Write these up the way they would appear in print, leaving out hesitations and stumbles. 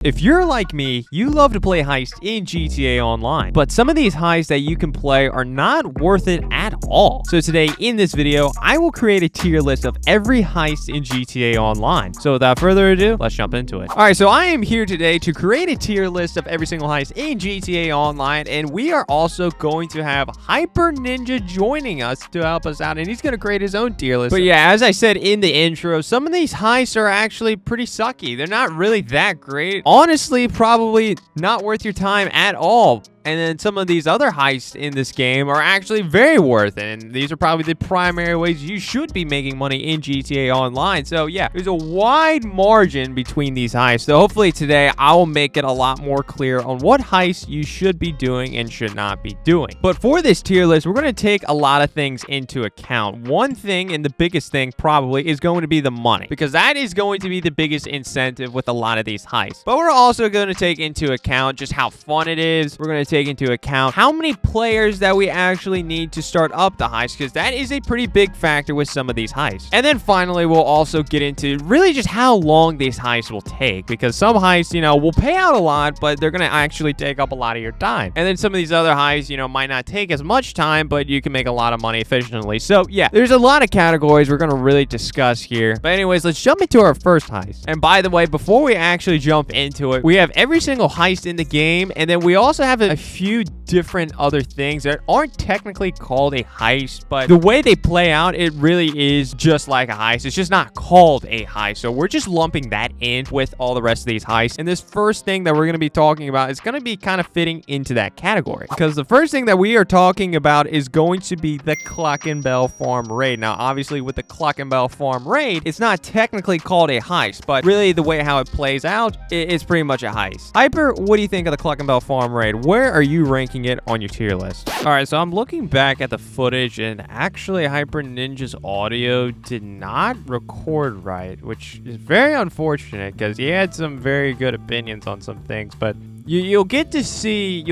If you're like me, you love to play heists in GTA Online, but some of these heists that you can play are not worth it at all. So today in this video, I will create a tier list of every heist in GTA Online. So without further ado, let's jump into it. All right, so I am here today to create a tier list of every single heist in GTA Online, and we are also going to have Hyper Ninja joining us to help us out, and he's going to create his own tier list. But yeah, as I said in the intro, some of these heists are actually pretty sucky. They're not really that great. Honestly, probably not worth your time at all. And then some of these other heists in this game are actually very worth it. And these are probably the primary ways you should be making money in GTA Online. So yeah, there's a wide margin between these heists. So hopefully today I will make it a lot more clear on what heists you should be doing and should not be doing. But for this tier list, we're going to take a lot of things into account. One thing, and the biggest thing probably, is going to be the money, because that is going to be the biggest incentive with a lot of these heists. But we're also going to take into account just how fun it is. We're going to take into account how many players that we actually need to start up the heist, because that is a pretty big factor with some of these heists. And then finally, we'll also get into really just how long these heists will take, because some heists, you know, will pay out a lot, but they're going to actually take up a lot of your time. And then some of these other heists, you know, might not take as much time, but you can make a lot of money efficiently. So yeah, there's a lot of categories we're going to really discuss here. But anyways, let's jump into our first heist. And by the way, before we actually jump into it, we have every single heist in the game, and then we also have a few different other things that aren't technically called a heist, but the way they play out, it really is just like a heist. It's just not called a heist. So we're just lumping that in with all the rest of these heists. And this first thing that we're going to be talking about is going to be kind of fitting into that category, because the first thing that we are talking about is going to be the Cluckin Bell farm raid. Now, obviously with the Cluckin Bell farm raid, it's not technically called a heist, but really the way how it plays out, it's pretty much a heist. Hyper, what do you think of the Cluckin Bell farm raid? Where are you ranking it on your tier list? All right, so I'm looking back at the footage, and actually Hyper Ninja's audio did not record right, which is very unfortunate because he had some very good opinions on some things. But you'll get to see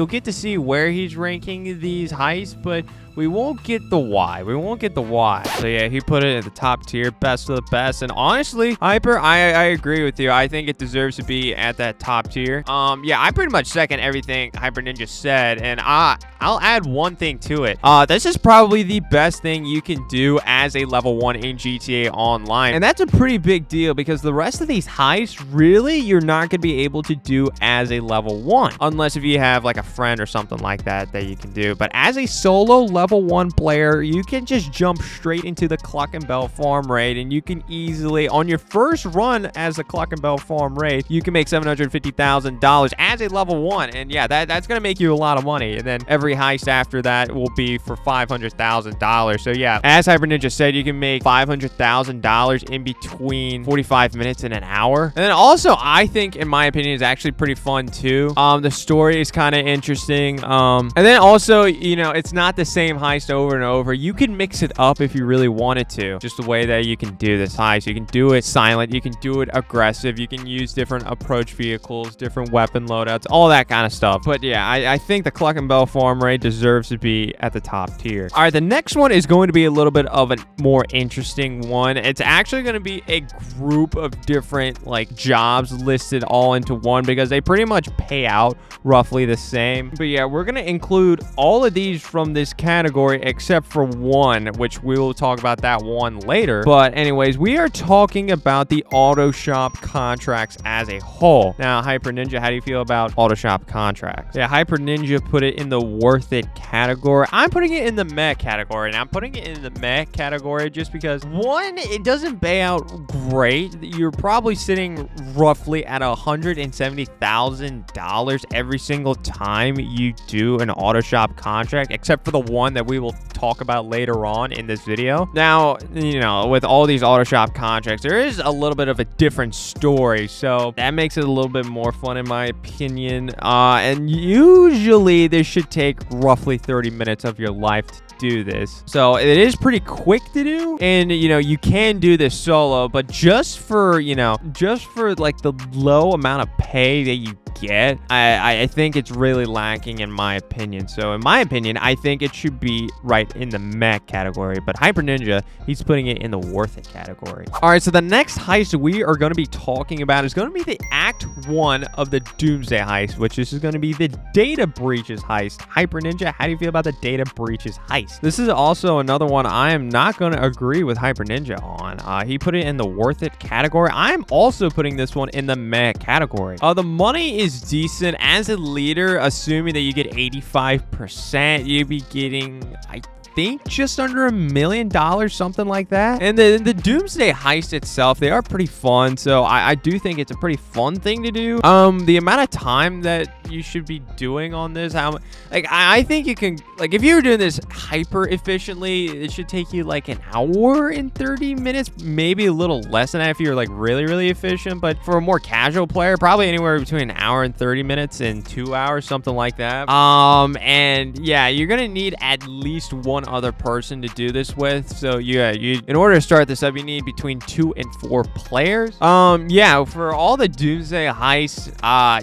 where he's ranking these heists, but we won't get the why. We won't get the why. So yeah, he put it at the top tier, best of the best. And honestly, Hyper, I agree with you. I think it deserves to be at that top tier. Yeah, I pretty much second everything Hyper Ninja said, and I'll add one thing to it. This is probably the best thing you can do as a level 1 in GTA Online. And that's a pretty big deal, because the rest of these heists, really, you're not going to be able to do as a level 1. Unless if you have like a friend or something like that you can do. But as a solo level 1 player, you can just jump straight into the Cluckin Bell farm raid, and you can easily, on your first run as the Cluckin Bell farm raid, you can make $750,000 as a level 1. And yeah, that's going to make you a lot of money. And then every heist after that will be for $500,000. So yeah, as Hyper Ninja said, you can make $500,000 in between 45 minutes and an hour. And then also, I think, in my opinion, is actually pretty fun too. The story is kind of interesting. And then also, you know, it's not the same heist over and over. You can mix it up if you really wanted to. Just the way that you can do this heist. You can do it silent. You can do it aggressive. You can use different approach vehicles, different weapon loadouts, all that kind of stuff. But yeah, I think the Cluckin Bell farm raid deserves to be at the top tier. All right, the next one is going to be a little bit of a more interesting one. It's actually going to be a group of different like jobs listed all into one, because they pretty much pay out roughly the same. But yeah, we're going to include all of these from this category except for one, which we will talk about that one later. But anyways, we are talking about the Autoshop contracts as a whole. Now, Hyper Ninja, how do you feel about Autoshop contracts? Yeah, Hyper Ninja put it in the worth it category. I'm putting it in the meh category, and I'm putting it in the meh category just because, one, it doesn't pay out great. You're probably sitting roughly at $170,000 every single time you do an Autoshop contract, except for the one that we will talk about later on in this video. Now, you know, with all these Autoshop contracts, there is a little bit of a different story, so that makes it a little bit more fun in my opinion. And usually this should take roughly 30 minutes of your life do this. So it is pretty quick to do, and you know, you can do this solo, but just for, you know, just for like the low amount of pay that you get, I think it's really lacking in my opinion. So in my opinion, I think it should be right in the meh category, but Hyper Ninja, he's putting it in the worth it category. All right, so the next heist we are going to be talking about is going to be the Act 1 of the Doomsday Heist, which is going to be the data breaches heist. Hyper Ninja, how do you feel about the data breaches heist? This is also another one I am not going to agree with Hyper Ninja on. He put it in the worth it category. I'm also putting this one in the meh category. The money is decent. As a leader, assuming that you get 85%, you'd be getting, I think, just under $1 million, something like that. And the Doomsday Heist itself, they are pretty fun, so I do think it's a pretty fun thing to do. The amount of time that you should be doing on this, I think you can, like, if you were doing this hyper efficiently, it should take you like an hour and 30 minutes, maybe a little less than that if you're like really efficient. But for a more casual player, probably anywhere between an hour and 30 minutes and 2 hours, something like that. And yeah, you're gonna need at least one other person to do this with. So yeah, in order to start this up, you need between 2 and 4 players. Yeah, for all the Doomsday Heists,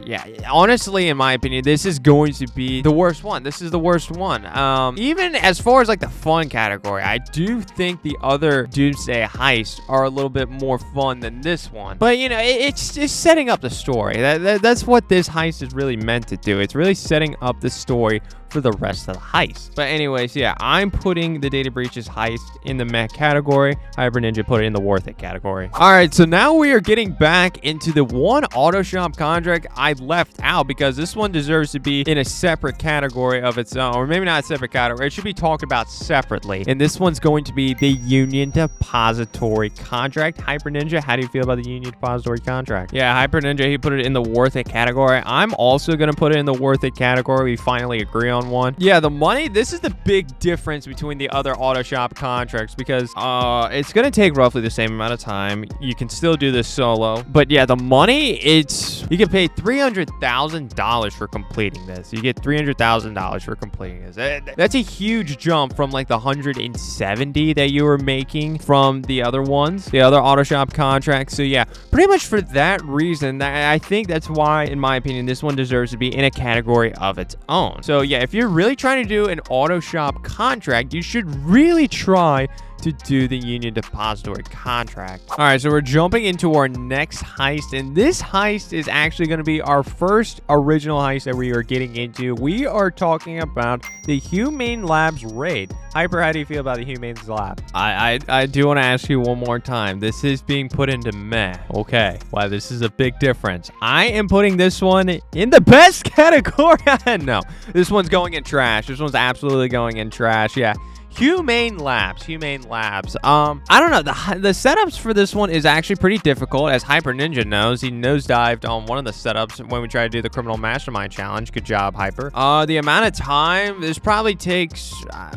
yeah, honestly, in my opinion, this is going to be the worst one. This is the worst one. Even as far as like the fun category, I do think the other Doomsday Heists are a little bit more fun than this one. But you know, it's just setting up the story. That's what this heist is really meant to do. It's really setting up the story for the rest of the heist. But anyways, yeah, I'm putting the data breaches heist in the meh category. Hyper Ninja put it in the worth it category. All right, so now we are getting back into the one Autoshop contract I left out, because this one deserves to be in a separate category of its own, or maybe not a separate category. It should be talked about separately. And this one's going to be the Union Depository contract. Hyper Ninja, how do you feel about the Union Depository contract? Yeah, Hyper Ninja, he put it in the worth it category. I'm also going to put it in the worth it category. We finally agree on one. Yeah, the money, this is the big difference between the other Autoshop contracts, because it's going to take roughly the same amount of time. You can still do this solo, but yeah, the money, you can pay $300,000 for completing this. You get $300,000 for completing this. That's a huge jump from like the 170 that you were making from the other ones, the other Autoshop contracts. So yeah, pretty much for that reason, I think that's why, in my opinion, this one deserves to be in a category of its own. So yeah, if you're really trying to do an Autoshop contract, you should really try to do the Union Depository contract. All right, so we're jumping into our next heist, and this heist is actually going to be our first original heist that we are getting into. We are talking about the Humane Labs raid. Hyper, how do you feel about the Humane Lab? I do want to ask you one more time. This is being put into meh. Okay, wow, this is a big difference. I am putting this one in the best category. No, this one's going in trash. This one's absolutely going in trash. Yeah. Humane Labs. I don't know, the setups for this one is actually pretty difficult, as Hyper Ninja knows. He nosedived on one of the setups when we tried to do the criminal mastermind challenge. Good job, Hyper. The amount of time, this probably takes, I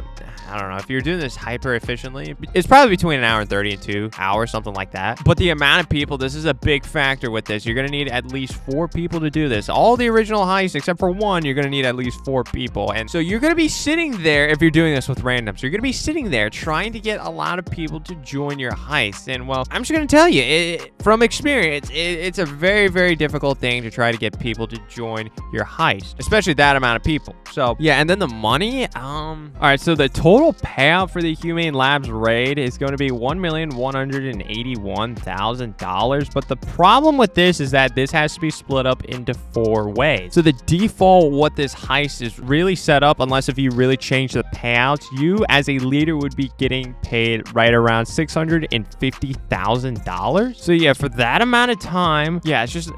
don't know, if you're doing this hyper efficiently, it's probably between an hour and 30 and 2 hours, something like that. But the amount of people, this is a big factor with this. You're going to need at least 4 people to do this. All the original heists, except for one, you're going to need at least 4 people. And so you're going to be sitting there, if you're doing this with randoms, you're going to be sitting there trying to get a lot of people to join your heist. And well, I'm just going to tell you, from experience, it's a very difficult thing to try to get people to join your heist, especially that amount of people. So yeah, and then the money, all right, so the total payout for the Humane Labs raid is going to be $1,181,000. But the problem with this is that this has to be split up into 4 ways. So the default, what this heist is really set up, unless if you really change the payouts, you as a leader would be getting paid right around $650,000. So yeah, for that amount of time, yeah, it's just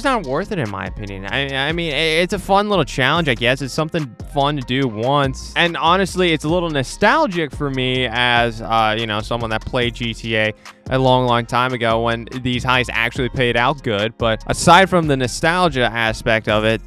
not worth it, in my opinion. I mean, it's a fun little challenge, I guess. It's something fun to do once, and honestly, it's a little nostalgic for me as you know, someone that played GTA a long time ago when these heists actually paid out good. But aside from the nostalgia aspect of it,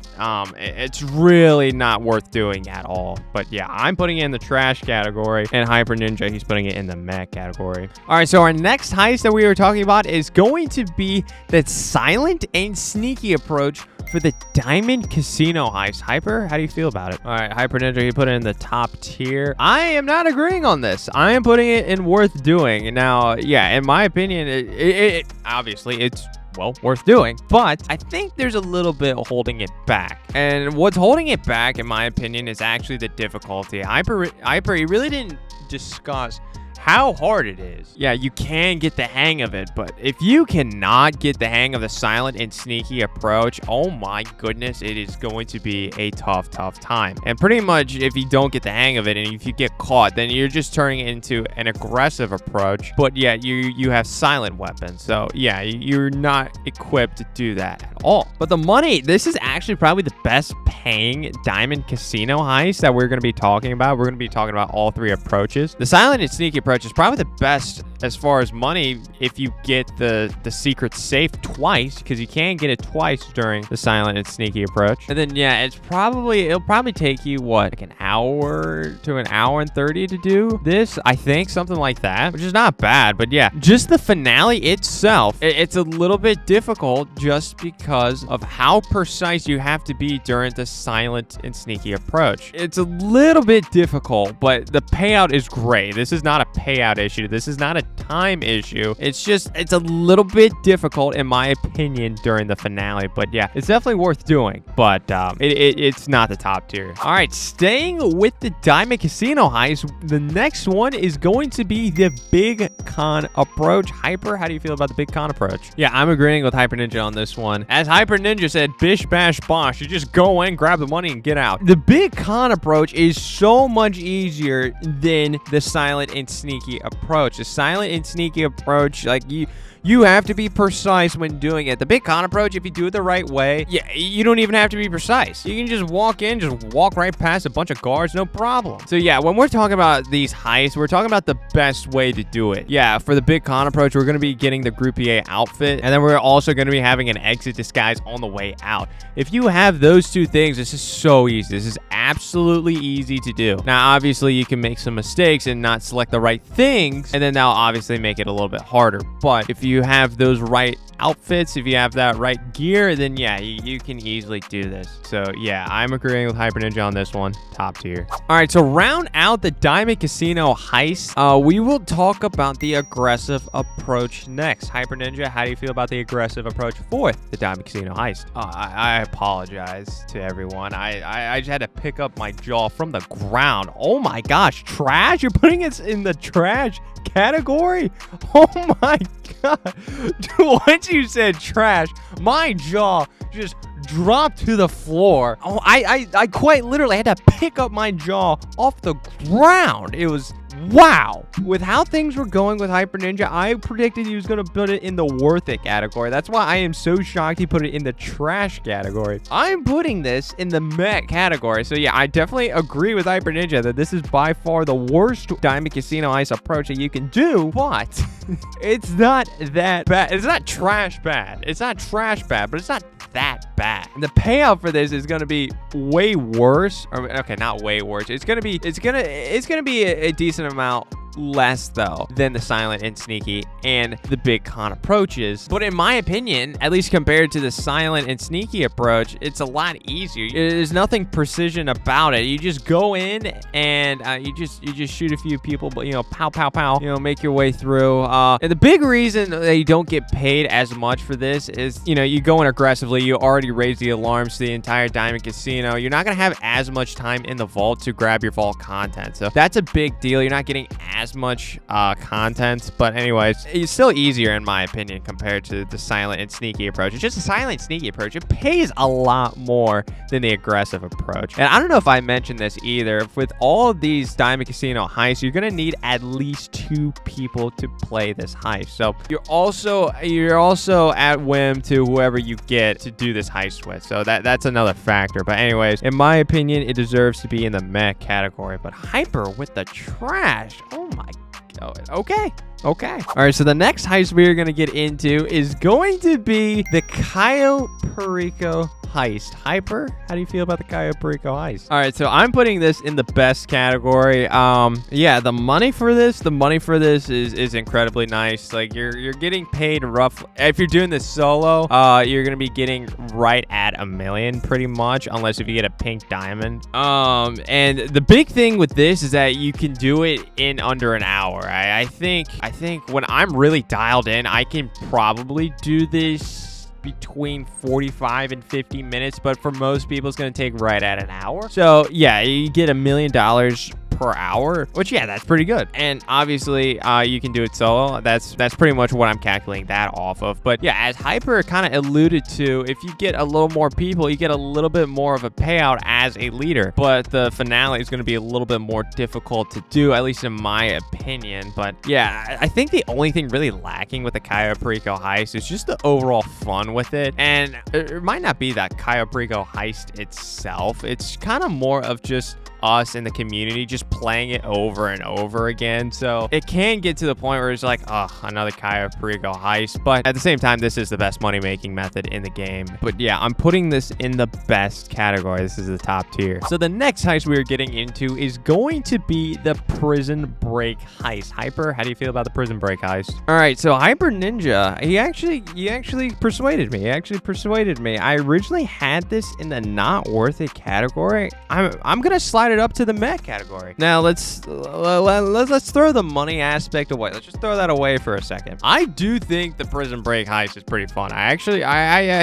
it's really not worth doing at all. But yeah, I'm putting it in the trash category, and Hyper Ninja, he's putting it in the meh category. All right, so our next heist that we were talking about is going to be that silent and sneaky approach for the Diamond Casino heist. Hyper, how do you feel about it? All right, Hyper Ninja, you put it in the top tier. I am not agreeing on this. I am putting it in worth doing. Now, yeah, in my opinion, it obviously it's well, worth doing, but I think there's a little bit holding it back. And what's holding it back, in my opinion, is actually the difficulty. Hyper, he really didn't discuss how hard it is. Yeah, you can get the hang of it, but if you cannot get the hang of the silent and sneaky approach, oh my goodness, it is going to be a tough time. And pretty much if you don't get the hang of it and if you get caught, then you're just turning it into an aggressive approach, but yeah, you have silent weapons. So yeah, you're not equipped to do that at all. But the money, this is actually probably the best paying Diamond Casino heist that we're going to be talking about. We're going to be talking about all three approaches. The silent and sneaky approach is probably the best as far as money if you get the secret safe twice, because you can get it twice during the silent and sneaky approach. And then yeah, it'll probably take you what, like an hour to an hour and 30 to do this, I think, something like that, which is not bad. But yeah, just the finale itself, it's a little bit difficult just because of how precise you have to be during the silent and sneaky approach. It's a little bit difficult, but the payout is great. This is not a payout issue. This is not a time issue. It's a little bit difficult in my opinion during the finale, but yeah, it's definitely worth doing, but it's not the top tier. All right, staying with the Diamond Casino heist, the next one is going to be the Big Con approach. Hyper, how do you feel about the Big Con approach? Yeah, I'm agreeing with Hyper Ninja on this one. As Hyper Ninja said, bish bash bosh, you just go in, grab the money, and get out. The Big Con approach is so much easier than the silent and sneaky approach. The silent and sneaky approach, like you have to be precise when doing it. The Big Con approach, if you do it the right way, yeah, you don't even have to be precise. You can just walk in, just walk right past a bunch of guards, no problem. So yeah, when we're talking about these heists, we're talking about the best way to do it. Yeah, for the Big Con approach, we're going to be getting the Groupier outfit, and then we're also going to be having an exit disguise on the way out. If you have those two things, this is so easy. This is absolutely easy to do. Now, obviously, you can make some mistakes and not select the right things, and then that'll obviously make it a little bit harder. But if you have those right outfits, if you have that right gear, then yeah, you can easily do this. So yeah, I'm agreeing with Hyper Ninja on this one, top tier. All right, so round out the Diamond Casino heist, we will talk about the aggressive approach next. Hyper Ninja, how do you feel about the aggressive approach for the Diamond Casino heist? I apologize to everyone. I just had to pick up my jaw from the ground. Oh my gosh, trash? You're putting it in the trash category? Oh my god. Once you said trash, my jaw just dropped to the floor. Oh, I quite literally had to pick up my jaw off the ground. It was wow. With how things were going with Hyper Ninja, I predicted he was going to put it in the worth it category. That's why I am so shocked he put it in the trash category. I'm putting this in the meh category. So yeah, I definitely agree with Hyper Ninja that this is by far the worst Diamond Casino heist approach that you can do, but it's not that bad. It's not trash bad. It's not trash bad, but it's not that bad. The payout for this is going to be way worse. Or, okay, not way worse. It's going to be a decent amount less though than the silent and sneaky and the Big Con approaches, but in my opinion, at least compared to the silent and sneaky approach, it's a lot easier. There's nothing precision about it. You just go in and you just shoot a few people, but you know, pow pow pow, you know, make your way through. And the big reason that you don't get paid as much for this is, you know, you go in aggressively, you already raise the alarms to the entire Diamond Casino. You're not gonna have as much time in the vault to grab your vault content, so that's a big deal. You're not getting as much content, but anyways, it's still easier in my opinion compared to the silent and sneaky approach. It's just a silent sneaky approach. It pays a lot more than the aggressive approach. And I don't know if I mentioned this either. With all of these Diamond Casino heists, you're gonna need at least 2 people to play this heist. So you're also at whim to whoever you get to do this heist with. So that's another factor. But anyways, in my opinion, it deserves to be in the meh category. But Hyper with the trash. Oh my god. Okay. All right, so the next heist we're going to get into is going to be the Cayo Perico heist. Hyper, how do you feel about the Cayo Perico heist? All right, so I'm putting this in the best category. Yeah, the money for this is incredibly nice. Like you're getting paid rough. If you're doing this solo, you're gonna be getting right at $1 million pretty much, unless if you get a pink diamond. And the big thing with this is that you can do it in under an hour. I think when I'm really dialed in, I can probably do this between 45 and 50 minutes, but for most people it's going to take right at an hour. So yeah, you get $1 million per hour, which yeah, that's pretty good. And obviously you can do it solo. That's pretty much what I'm calculating that off of. But yeah, as Hyper kind of alluded to, if you get a little more people, you get a little bit more of a payout as a leader, but the finale is going to be a little bit more difficult to do, at least in my opinion. But yeah, I think the only thing really lacking with the Cayo Perico heist is just the overall fun with it. And it might not be that Cayo Perico heist itself, it's kind of more of just us in the community just playing it over and over again. So it can get to the point where it's like, oh, another Cayo Perico heist. But at the same time, this is the best money making method in the game. But yeah, I'm putting this in the best category. This is the top tier. So the next heist we are getting into is going to be the prison break heist. Hyper, how do you feel about the prison break heist? All right, so Hyper Ninja, he actually persuaded me. He actually persuaded me. I originally had this in the not worth it category. I'm gonna slide it up to the meh category. Now let's throw the money aspect away. Let's just throw that away for a second. I do think the prison break heist is pretty fun. I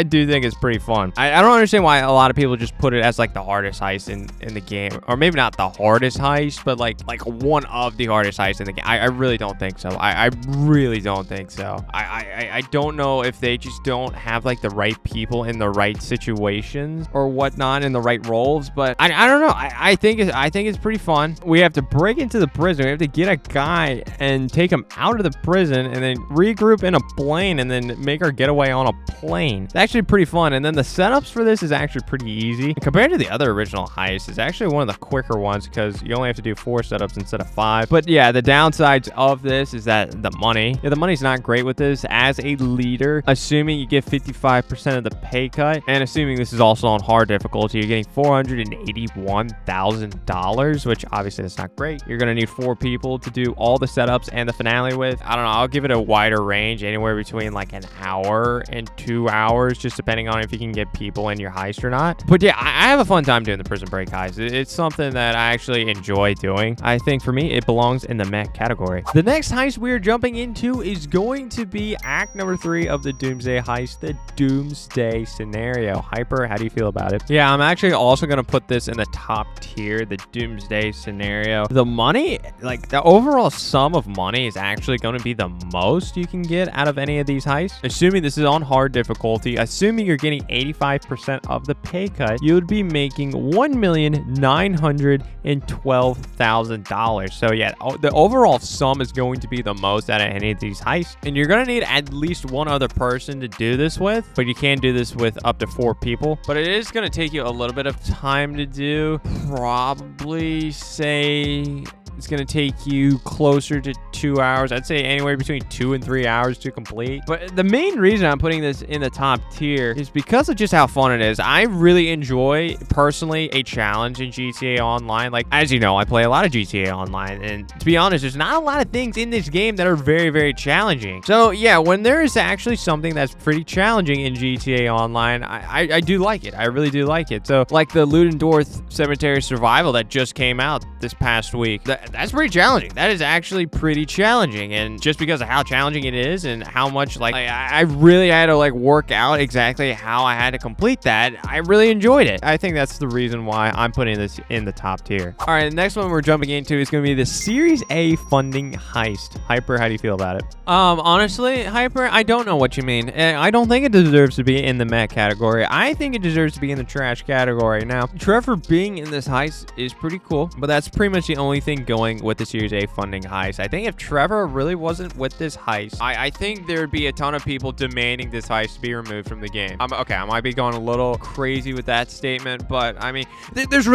do think it's pretty fun. I don't understand why a lot of people just put it as like the hardest heist in the game, or maybe not the hardest heist, but like one of the hardest heists in the game. I really don't think so. I really don't think so. I don't know if they just don't have like the right people in the right situations or whatnot in the right roles, but I don't know. I think it's pretty fun. We have to break into the prison. We have to get a guy and take him out of the prison and then regroup in a plane and then make our getaway on a plane. It's actually pretty fun. And then the setups for this is actually pretty easy. Compared to the other original heists, it's actually one of the quicker ones because you only have to do 4 setups instead of 5. But yeah, the downsides of this is that the money. Yeah, the money's not great with this. As a leader, assuming you get 55% of the pay cut, and assuming this is also on hard difficulty, you're getting $481,000, which obviously that's not great. You're gonna need 4 people to do all the setups and the finale with. I don't know, I'll give it a wider range, anywhere between like an hour and 2 hours, just depending on if you can get people in your heist or not. But yeah, I have a fun time doing the prison break heist. It's something that I actually enjoy doing. I think for me, it belongs in the meh category. The next heist we're jumping into is going to be act number 3 of the Doomsday Heist, the Doomsday scenario. Hyper, how do you feel about it? Yeah, I'm actually also gonna put this in the top tier, the Doomsday scenario. The money, like the overall sum of money, is actually going to be the most you can get out of any of these heists. Assuming this is on hard difficulty, assuming you're getting 85% of the pay cut, you would be making $1,912,000. So yeah, the overall sum is going to be the most out of any of these heists. And you're going to need at least one other person to do this with, but you can do this with up to 4 people. But it is going to take you a little bit of time to do. Probably say it's going to take you closer to 2 hours. I'd say anywhere between 2 and 3 hours to complete. But the main reason I'm putting this in the top tier is because of just how fun it is. I really enjoy, personally, a challenge in GTA Online. Like, as you know, I play a lot of GTA Online, and to be honest, there's not a lot of things in this game that are very, very challenging. So yeah, when there is actually something that's pretty challenging in GTA Online, I do like it. I really do like it. So like the Ludendorff Cemetery Survival that just came out this past week, that's pretty challenging. That is actually pretty challenging, and just because of how challenging it is and how much like I really had to like work out exactly how I had to complete that, I really enjoyed it. I think that's the reason why I'm putting this in the top tier. All right, the next one we're jumping into is going to be the Series A funding heist. Hyper, how do you feel about it? Honestly, Hyper, I don't know what you mean. I don't think it deserves to be in the meh category. I think it deserves to be in the trash category. Now, Trevor being in this heist is pretty cool, but that's pretty much the only thing going with the Series A funding heist. I think if Trevor really wasn't with this heist, I think there'd be a ton of people demanding this heist to be removed from the game. Okay, I might be going a little crazy with that statement, but I mean, there's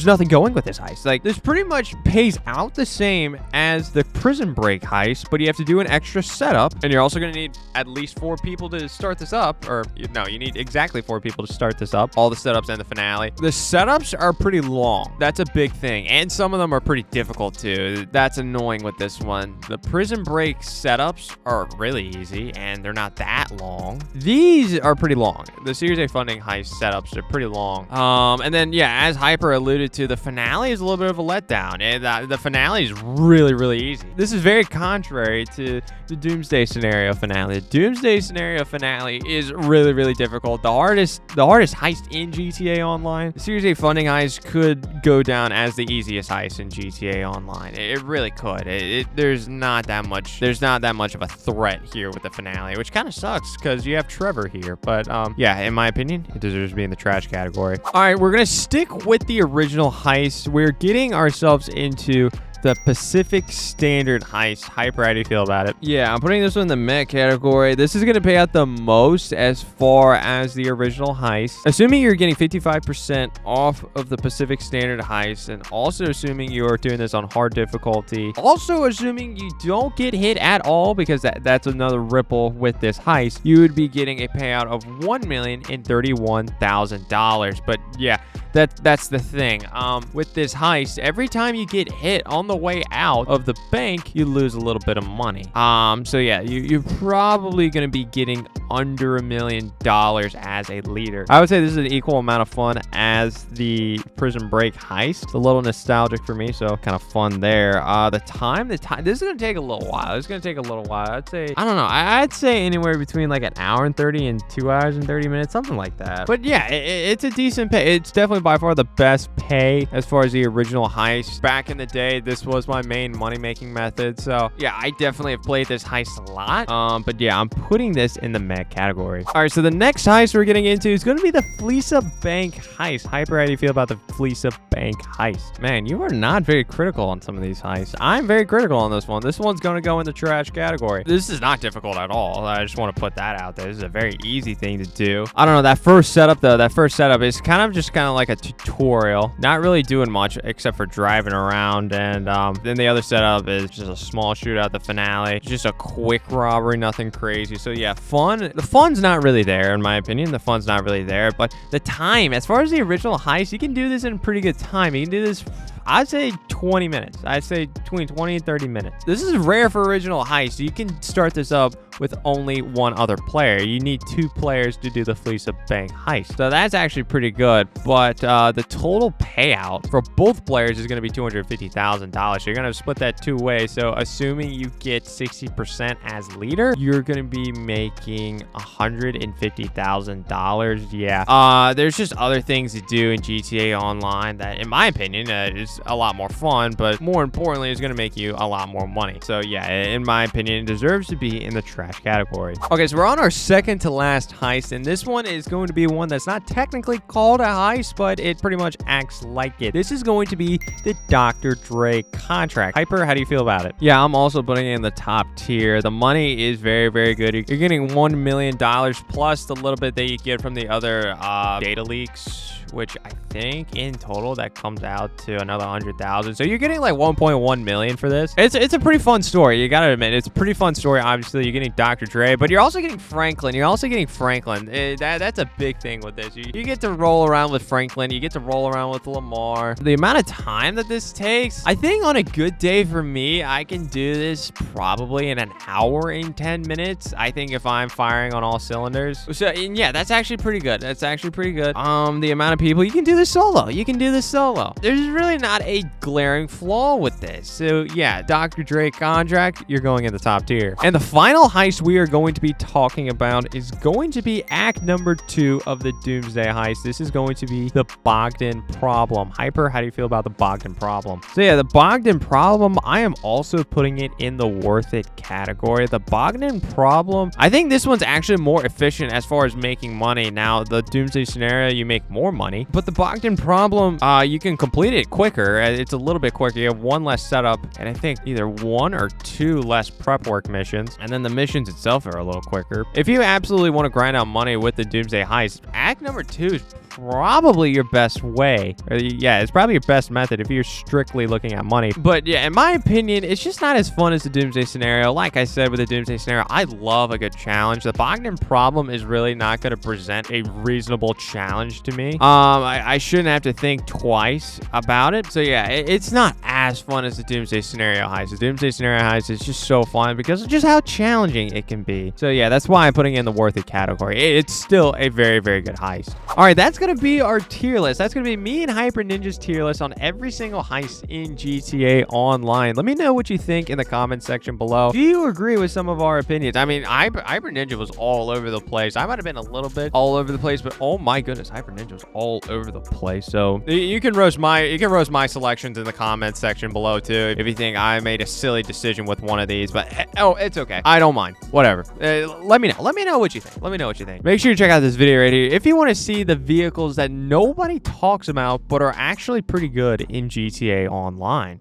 nothing going with this heist. Like, this pretty much pays out the same as the prison break heist, but you have to do an extra setup, and you're also going to need at least 4 people to start this up, or no, you need exactly 4 people to start this up, all the setups and the finale. The setups are pretty long. That's a big thing, and some of them are pretty difficult too. That's annoying with this one. The prison break setups are really easy, and they're not that long. These are pretty long. The Series A funding heist setups are pretty long. And then, yeah, as Hyper alluded to, the finale is a little bit of a letdown, and the finale is really, really easy. This is very contrary to the Doomsday scenario finale. The Doomsday scenario finale is really, really difficult. The hardest heist in GTA Online. The Series A funding heist could go down as the easiest heist in GTA Online. It really could. There's not that much of a threat here with the finale, which kind of sucks because you have Trevor here. But yeah, in my opinion, it deserves to be in the trash category. All right, we're gonna stick with the original heist. We're getting ourselves into the Pacific Standard heist. Hyper, how do you feel about it? Yeah, I'm putting this one in the meh category. This is going to pay out the most as far as the original heist. Assuming you're getting 55% off of the Pacific Standard heist, and also assuming you're doing this on hard difficulty. Also assuming you don't get hit at all, because that's another ripple with this heist, you would be getting a payout of $1,031,000. But yeah, that's the thing. With this heist, every time you get hit on the way out of the bank, you lose a little bit of money. So yeah, you're probably going to be getting under $1 million as a leader. I would say this is an equal amount of fun as the prison break heist. It's a little nostalgic for me, so kind of fun there. The time, this is going to take a little while. It's going to take a little while. I'd say, I don't know. I'd say anywhere between like 1 hour and 30 and 2 hours and 30 minutes, something like that. But yeah, it's a decent pay. It's definitely by far the best pay as far as the original heist. Back in the day, this was my main money-making method. So yeah, I definitely have played this heist a lot. But yeah, I'm putting this in the meh category. All right, so the next heist we're getting into is going to be the Fleeca Bank heist. Hyper, how do you feel about the Fleeca Bank heist? Man, you are not very critical on some of these heists. I'm very critical on this one. This one's going to go in the trash category. This is not difficult at all. I just want to put that out there. This is a very easy thing to do. I don't know, that first setup though, is kind of like a tutorial. Not really doing much except for driving around, and then the other setup is just a small shootout, the finale. Just a quick robbery, nothing crazy. So yeah, fun. The fun's not really there, in my opinion. The fun's not really there, but the time, as far as the original heist, you can do this in pretty good time. You can do this, I'd say 20 minutes. I'd say between 20 and 30 minutes. This is rare for original heist. You can start this up with only one other player. You need 2 players to do the Fleeca Bank heist. So that's actually pretty good. But the total payout for both players is going to be $250,000. You're going to split that 2 ways. So assuming you get 60% as leader, you're going to be making $150,000. Yeah. There's just other things to do in GTA Online that, in my opinion, is a lot more fun, but more importantly, is going to make you a lot more money. So yeah, in my opinion, it deserves to be in the trash category. Okay, so we're on our second to last heist, and this one is going to be one that's not technically called a heist, but it pretty much acts like it. This is going to be the Dr. Dre contract. Hyper, how do you feel about it? Yeah, I'm also putting it in the top tier. The money is very, very good. You're getting $1 million plus the little bit that you get from the other data leaks, which I think in total that comes out to another 100,000. So you're getting like 1.1 million for this. It's a pretty fun story. You gotta admit, it's a pretty fun story. Obviously, you're getting Dr. Dre, but you're also getting Franklin. That's a big thing with this. You get to roll around with Franklin. You get to roll around with Lamar. The amount of time that this takes, I think on a good day for me, I can do this probably in 1 hour and 10 minutes. I think if I'm firing on all cylinders. So yeah, that's actually pretty good. The amount of people, you can do this solo. There's really not a glaring flaw with this. So yeah, Dr. Dre contract, you're going in the top tier. And the final heist we are going to be talking about is going to be act number 2 of the Doomsday Heist. This is going to be the Bogdan problem. Hyper, how do you feel about the Bogdan problem? So yeah, the Bogdan problem, I am also putting it in the worth it category. The Bogdan problem, I think this one's actually more efficient as far as making money. Now, the Doomsday scenario, you make more money. money. But the Bogdan problem, you can complete it quicker. It's a little bit quicker. You have one less setup, and I think either 1 or 2 less prep work missions. And then the missions itself are a little quicker. If you absolutely want to grind out money with the Doomsday Heist, act number 2 is probably your best way. Yeah, it's probably your best method if you're strictly looking at money. But yeah, in my opinion, it's just not as fun as the Doomsday scenario. Like I said with the Doomsday scenario, I love a good challenge. The Bogdan problem is really not going to present a reasonable challenge to me. I shouldn't have to think twice about it. So yeah, it's not as fun as the Doomsday scenario heist. The Doomsday scenario heist is just so fun because of just how challenging it can be. So yeah, that's why I'm putting it in the worth it category. It's still a very, very good heist. All right, that's going to be our tier list. That's going to be me and Hyper Ninja's tier list on every single heist in GTA Online. Let me know what you think in the comment section below. Do you agree with some of our opinions? I mean, Hyper Ninja was all over the place. I might have been a little bit all over the place, but oh my goodness, Hyper Ninja was all over the place. So you can roast my selections in the comments section below too if you think I made a silly decision with one of these. But oh, it's okay. I don't mind. Whatever. Let me know. Let me know what you think. Let me know what you think. Make sure you check out this video right here if you want to see the vehicles that nobody talks about but are actually pretty good in GTA Online.